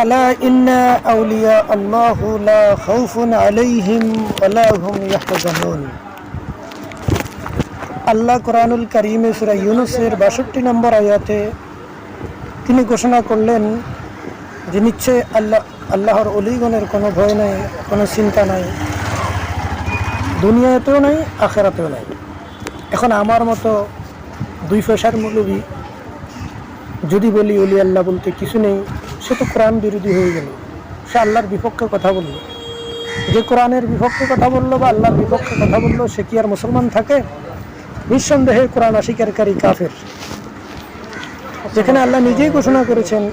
আলা ইন্না আউলিয়া আল্লাহু লা খাউফুন আলাইহিম ওয়া লা হুম ইয়াহজানুন। আল্লাহ কোরআনুল কারীমে সূরা ইউনূসের ৬২ নম্বর আয়াতে তিনি ঘোষণা করলেন যে নিশ্চয় আল্লাহর ওলিগণের কোনো ভয় নাই, কোনো চিন্তা নাই, দুনিয়াতেও নাই, আখিরাতেও নাই। এখন আমার মতো দুই পয়সার মৌলবি যদি বলি ওলি আল্লাহ বলতে কিছু নেই, সে তো কোরআন বিরোধী হয়ে গেল, সে আল্লাহর বিপক্ষে কথা বলল। যে কোরআনের বিপক্ষে কথা বললো বা আল্লাহর বিপক্ষে কথা বললো, সে কি আর মুসলমান থাকে? নিঃসন্দেহে কোরআন অস্বীকারী কাফের। যেখানে আল্লাহ নিজেই ঘোষণা করেছেন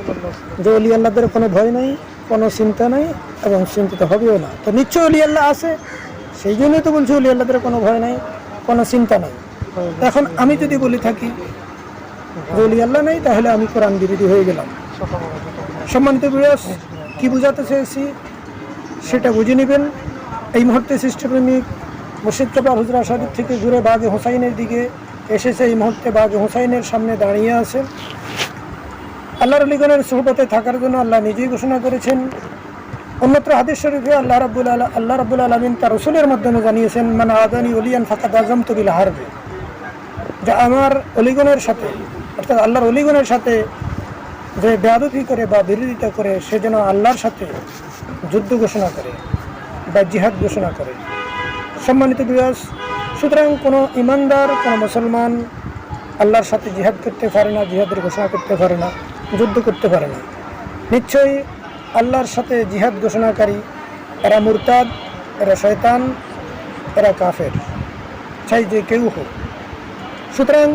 যে ওলি আল্লাহদের কোনো ভয় নাই, কোনো চিন্তা নাই এবং চিন্তিত হবেও না। তো নিশ্চয় ওলি আল্লাহ আছে, সেই জন্যই তো বলছি ওলি আল্লাহদের কোনো ভয় নাই, কোনো চিন্তা নাই। এখন আমি যদি বলি থাকি যে ওলি আল্লাহ নেই, তাহলে আমি কোরআন বিরোধী হয়ে গেলাম। সম্মানিত বিয়াস, কি বুঝাতে চেয়েছি সেটা বুঝে নেবেন। এই মুহূর্তে সৃষ্টিপ্রেমিক মুর্শিদ কেবলা হুজরা শরীফ থেকে ঘুরে বাগে হোসাইনের দিকে এসেছে। এই মুহূর্তে বাগে হোসাইনের সামনে দাঁড়িয়ে আছে। আল্লাহর ওলিগণের সুহবতে থাকার জন্য আল্লাহ নিজেই ঘোষণা করেছেন। অন্যত্র হাদিস শরীফে আল্লাহ রাব্বুল আলামিন তার রাসূলের মাধ্যমে জানিয়েছেন, মান আদানি ওলিয়ান ফাকাদ আযামতু বিল হারবি, যে আমার ওলিগণের সাথে, অর্থাৎ আল্লাহর ওলিগণের সাথে যে বেয়াদবি করে বা বিরোধিতা করে, সে যেন আল্লাহর সাথে যুদ্ধ ঘোষণা করে বা জিহাদ ঘোষণা করে। সম্মানিত বিয়াস, সুতরাং কোনো ইমানদার, কোনো মুসলমান আল্লাহর সাথে জিহাদ করতে পারে না, জিহাদের ঘোষণা করতে পারে না, যুদ্ধ করতে পারে না। নিশ্চয়ই আল্লাহর সাথে জিহাদ ঘোষণাকারী এরা মুরতাদ, এরা শয়তান, এরা কাফের, চাই যে কেউ হোক। সুতরাং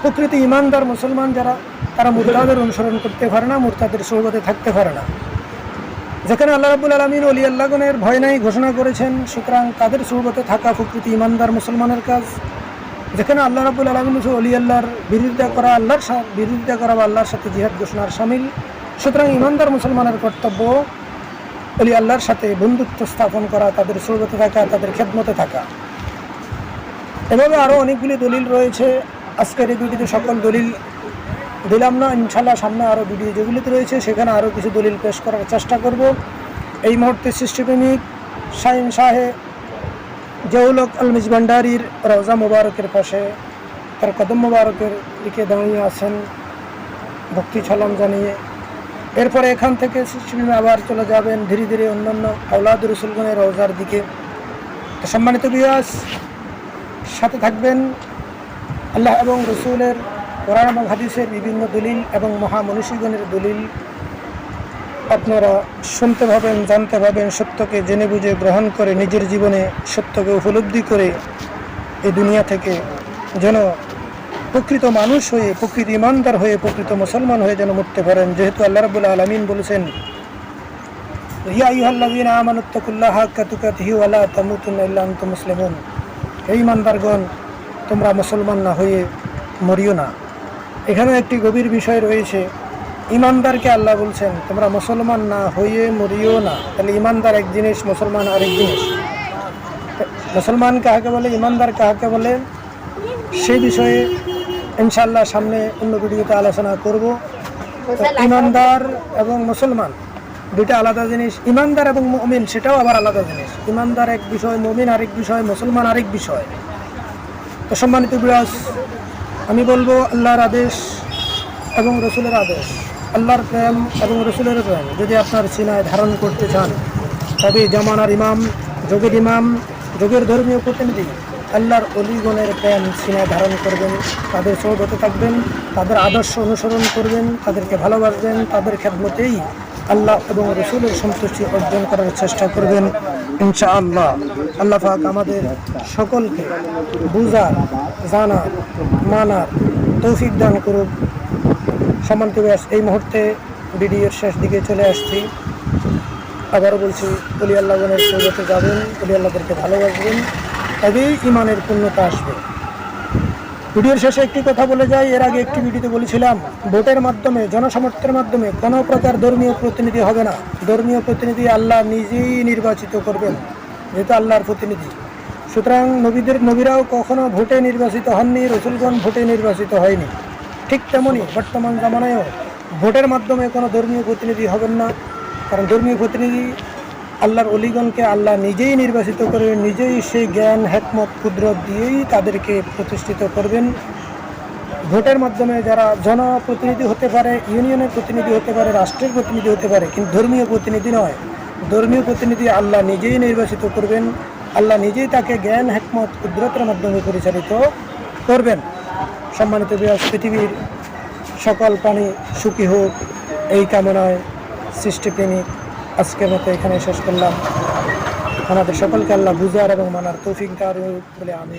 প্রকৃত ইমানদার মুসলমান যারা, তারা মুরতাদের অনুসরণ করতে পারে না, মুরতাদের সোহবতে থাকতে পারে না। যেখানে আল্লাহ রাব্বুল আলামিন ওলি আল্লাহগণের ভয় নাই ঘোষণা করেছেন, সুতরাং তাদের সোহবতে থাকা প্রকৃত ইমানদার মুসলমানের কাজ। যেখানে আল্লাহ রাব্বুল আলামিন ওলি আল্লাহর বিরোধিতা করা, বিরোধিতা করা বা আল্লাহর সাথে জিহাদ ঘোষণার শামিল। সুতরাং ইমানদার মুসলমানের কর্তব্য ওলি আল্লাহর সাথে বন্ধুত্ব স্থাপন করা, তাদের সোহবতে থাকা, তাদের খেদমতে থাকা। এভাবে আরও অনেকগুলি দলিল রয়েছে। আজকের এই ভিডিওতে সকল দলিল দিলাম না, ইনশাল্লাহ সামনে আরও ভিডিও যেগুলিতে রয়েছে সেখানে আরও কিছু দলিল পেশ করার চেষ্টা করব। এই মুহূর্তে সৃষ্টিপ্রেমিক শাহিন শাহে জিয়াউল-হক আল-মিজভান্ডারীর রওজা মুবারকের পাশে তার কদম মুবারকের দিকে দাঁড়িয়ে আছেন ভক্তি ছলম জানিয়ে। এরপরে এখান থেকে সৃষ্টিপ্রেমী আবার চলে যাবেন ধীরে ধীরে অন্যান্য আওলাদ রসুলগণের রওজার দিকে। তো সম্মানিত বিয়াস, সাথে থাকবেন। আল্লাহ এবং রসুলের কোরআন এবং হাদিসের বিভিন্ন দলিল এবং মহামনীষীগণের দলিল আপনারা শুনতে পাবেন, জানতে পাবেন। সত্যকে জেনে বুঝে গ্রহণ করে নিজের জীবনে সত্যকে উপলব্ধি করে এই দুনিয়া থেকে যেন প্রকৃত মানুষ হয়ে, প্রকৃত ইমানদার হয়ে, প্রকৃত মুসলমান হয়ে যেন মরতে পারেন। যেহেতু আল্লাহ রাব্বুল আলামিন বলেছেন, ইয়া আইয়ুহাল্লাযীনা আমানুত্তাকুল্লাহা হাক্কা তুকাতিহি ওয়া লা তামুতুন্না ইল্লা আনতুম মুসলিমুন। হে ঈমানদারগণ, তোমরা মুসলমান না হয়ে মরিও না। এখানে একটি গভীর বিষয় রয়েছে। ইমানদারকে আল্লাহ বলছেন তোমরা মুসলমান না হয়ে মরিও না। তাহলে ইমানদার এক জিনিস, মুসলমান আরেক জিনিস। মুসলমান কাহাকে বলে, ইমানদার কাহাকে বলে, সেই বিষয়ে ইনশাআল্লাহ সামনে অন্য ভিডিওতে আলোচনা করব। ইমানদার এবং মুসলমান দুইটা আলাদা জিনিস। ইমানদার এবং মুমিন সেটাও আবার আলাদা জিনিস। ইমানদার এক বিষয়, মুমিন আরেক বিষয়, মুসলমান আরেক বিষয়। তো সম্মানিত বিরাজ, আমি বলবো আল্লাহর আদেশ এবং রসুলের আদেশ, আল্লাহর প্রেম এবং রসুলের প্রেম যদি আপনার সিনায় ধারণ করতে চান, তবে জামানার ইমাম, যুগের ধর্মীয় প্রতিনিধি আল্লাহর অলিগণের প্রেম সিনায় ধারণ করবেন, তাদের সোহবতে থাকবেন, তাদের আদর্শ অনুসরণ করবেন, তাদেরকে ভালোবাসবেন, তাদের খেদমতেই আল্লাহ এবং রসুলের সন্তুষ্টি অর্জন করার চেষ্টা করবেন ইনশাআল্লাহ। আল্লাহ পাক আমাদের সকলকে বুঝার, জানার, মানার তৌফিক দান করুক। সম্মানিত ব্যাস, এই মুহূর্তে ভিডিওর শেষ দিকে চলে আসছি। আবারও বলছি, ওলি আল্লাহগণের সোহবতে যাবেন, ওলি আল্লাহদেরকে ভালোবাসবেন, তবেই ইমানের পূর্ণতা আসবে। ভিডিওর শেষে একটি কথা বলে যাই, এর আগে একটি ভিডিওতে বলেছিলাম ভোটের মাধ্যমে, জনসমর্থনের মাধ্যমে কোনো প্রকার ধর্মীয় প্রতিনিধি হবে না। ধর্মীয় প্রতিনিধি আল্লাহ নিজেই নির্বাচিত করবেন, যেহেতু আল্লাহর প্রতিনিধি। সুতরাং নবীরাও কখনো ভোটে নির্বাচিত হননি, রসুলগণ ভোটে নির্বাচিত হয়নি। ঠিক তেমনই বর্তমান জামানায়ও ভোটের মাধ্যমে কোনো ধর্মীয় প্রতিনিধি হবেন না, কারণ ধর্মীয় প্রতিনিধি আল্লাহর অলিগণকে আল্লাহ নিজেই নির্বাচিত করবেন, নিজেই সেই জ্ঞান হেকমত কুদরত দিয়েই তাদেরকে প্রতিষ্ঠিত করবেন। ভোটের মাধ্যমে যারা জনপ্রতিনিধি হতে পারে, ইউনিয়নের প্রতিনিধি হতে পারে, রাষ্ট্রের প্রতিনিধি হতে পারে, কিন্তু ধর্মীয় প্রতিনিধি নয়। ধর্মীয় প্রতিনিধি আল্লাহ নিজেই নির্বাচিত করবেন, আল্লাহ নিজেই তাকে জ্ঞান হেকমত কুদরতের মাধ্যমে পরিচালিত করবেন। সম্মানিত বিয়াস, পৃথিবীর সকল প্রাণী সুখী হোক এই কামনায় সৃষ্টিপ্রেমিক আজকের মতো এখানে শেষ করলাম। আমাদের সকলকে আল্লাহ বুঝার এবং মানার তৌফিক দান বলে আমি